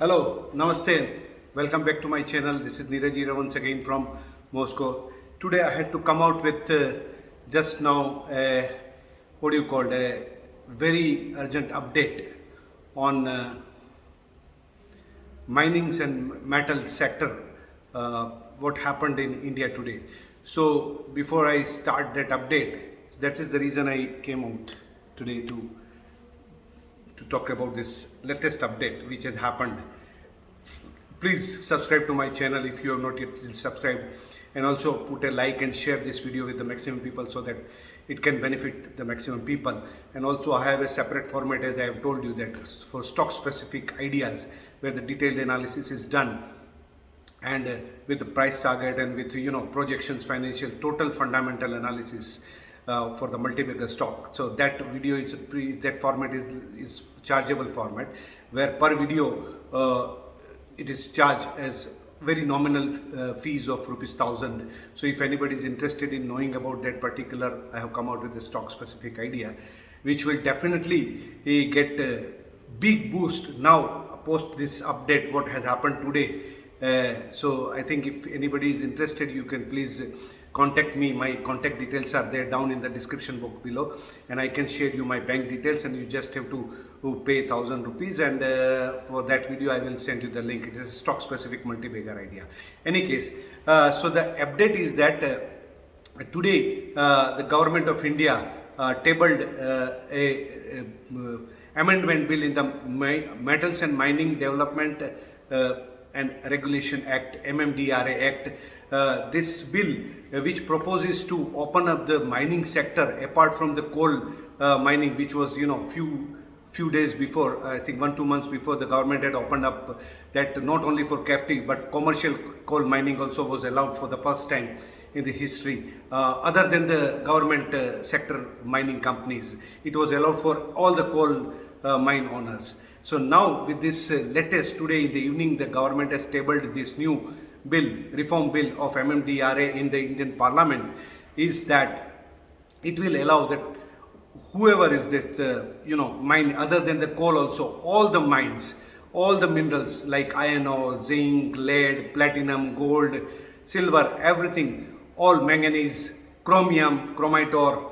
Hello, Namaste. Welcome back to my channel. This is Neeraj Ira once again from Moscow. Today I had to come out with just now a very urgent update on minings and metal sector. What happened in India today. So before I start that update, that is the reason I came out today to talk about this latest update which has happened. Please subscribe to my channel if you have not yet subscribed, and also put a like and share this video with the maximum people so that it can benefit the maximum people. And also I have a separate format, as I have told you, that for stock specific ideas where the detailed analysis is done, and with the price target and with projections, financial, total fundamental analysis for the multi-bagger stock. So that video is that format is chargeable format, where per video it is charged as very nominal fees of rupees 1000. So if anybody is interested in knowing about that particular, I have come out with the stock specific idea which will definitely get a big boost now post this update what has happened today. So I think if anybody is interested, you can please contact me. My contact details are there down in the description box below, and I can share you my bank details, and you just have to pay 1000 rupees, and for that video I will send you the link. It is a stock specific multi-bagger idea. Any case, so the update is that today the government of India tabled a amendment bill in the Metals and Mining Development and Regulation Act, MMDRA Act. This bill which proposes to open up the mining sector apart from the coal mining, which was few days before, I think 1-2 months before, the government had opened up that not only for captive but commercial coal mining also was allowed for the first time in the history. Other than the government sector mining companies, it was allowed for all the coal mine owners. So now with this latest, today in the evening, the government has tabled this new bill, reform bill of MMDRA in the Indian Parliament, is that it will allow that whoever is this mine other than the coal, also all the mines, all the minerals like iron ore, zinc, lead, platinum, gold, silver, everything, all manganese, chromium, chromitor,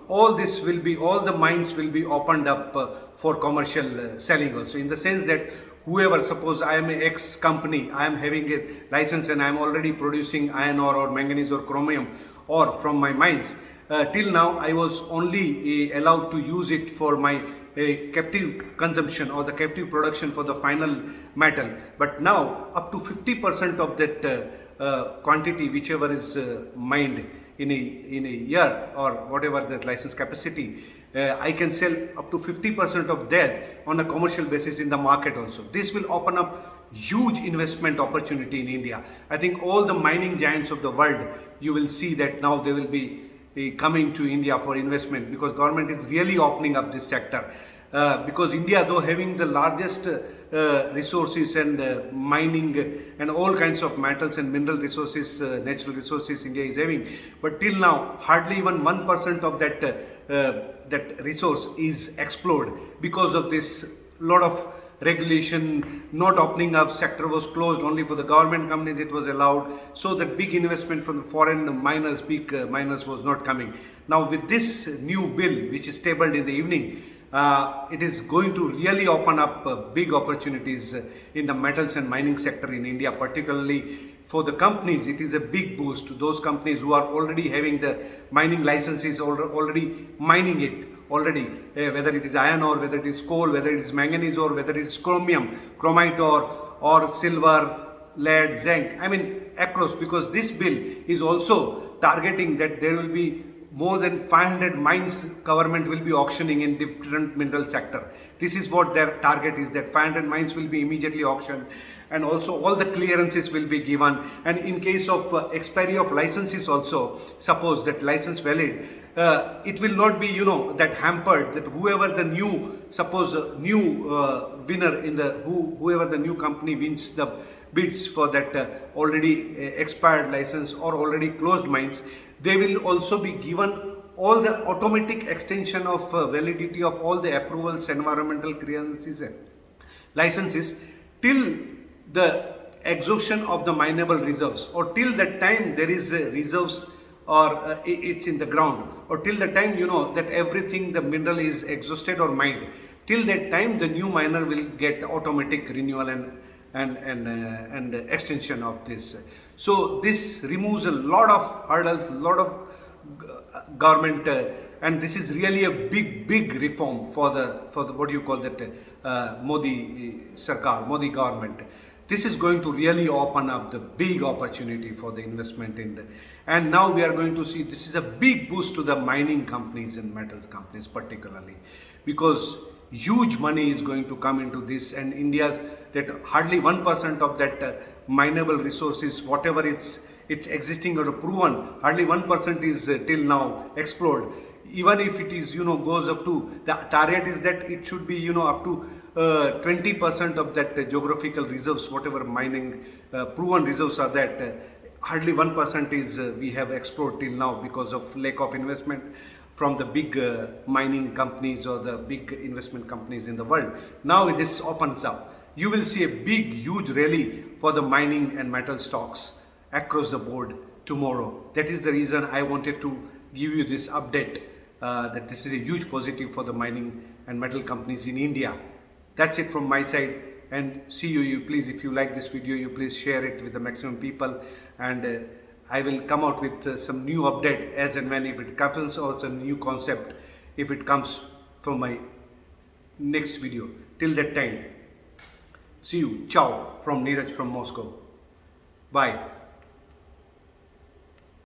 all this will be, all the mines will be opened up for commercial selling also, in the sense that whoever, suppose I am a X company, I am having a license and I am already producing iron ore or manganese or chromium or from my mines. Till now I was only allowed to use it for my captive consumption or the captive production for the final metal, but now up to 50% of that quantity whichever is mined in a year or whatever the license capacity, I can sell up to 50% of that on a commercial basis in the market also. This will open up huge investment opportunity in India. I think all the mining giants of the world, you will see that now they will be coming to India for investment, because government is really opening up this sector. Because India, though having the largest resources and mining and all kinds of metals and mineral resources, natural resources India is having, but till now hardly even 1% of that resource is explored because of this lot of regulation, not opening up. Sector was closed, only for the government companies it was allowed, so that big investment from the foreign miners, big miners was not coming. Now with this new bill which is tabled in the evening, it is going to really open up big opportunities in the metals and mining sector in India, particularly for the companies. It is a big boost to those companies who are already having the mining licenses, already mining it already, whether it is iron ore, whether it is coal, whether it is manganese ore, whether it is chromium, chromitor, or silver, lead, zinc, I mean across, because this bill is also targeting that there will be more than 500 mines government will be auctioning in different mineral sector. This is what their target is, that 500 mines will be immediately auctioned, and also all the clearances will be given. And in case of expiry of licenses also, suppose that license valid, it will not be that hampered, that whoever the new, suppose new winner in the, whoever the new company wins the bids for that already expired license or already closed mines, they will also be given all the automatic extension of validity of all the approvals, environmental clearances, licenses till the exhaustion of the mineable reserves, or till the time there is reserves, or it's in the ground, or till the time that everything the mineral is exhausted or mined, till that time the new miner will get automatic renewal and extension of this. So this removes a lot of hurdles, a lot of government, and this is really a big reform for the what you call that Modi Sarkar, Modi government. This is going to really open up the big opportunity for the investment in the, and now we are going to see this is a big boost to the mining companies and metals companies particularly, because huge money is going to come into this, and India's that hardly 1% of that mineable resources, whatever it's existing or proven, hardly 1% is till now explored. Even if it is goes up to, the target is that it should be up to 20% of that geographical reserves, whatever mining proven reserves are, that hardly 1% is we have explored till now because of lack of investment from the big mining companies or the big investment companies in the world. Now this opens up. You will see a big, huge rally for the mining and metal stocks across the board tomorrow. That is the reason I wanted to give you this update, that this is a huge positive for the mining and metal companies in India. That's it from my side, and see you please, if you like this video, you please share it with the maximum people, and I will come out with some new update as and when, if it comes, or some new concept if it comes from my next video. Till that time, see you. Ciao from Neeraj from Moscow. Bye.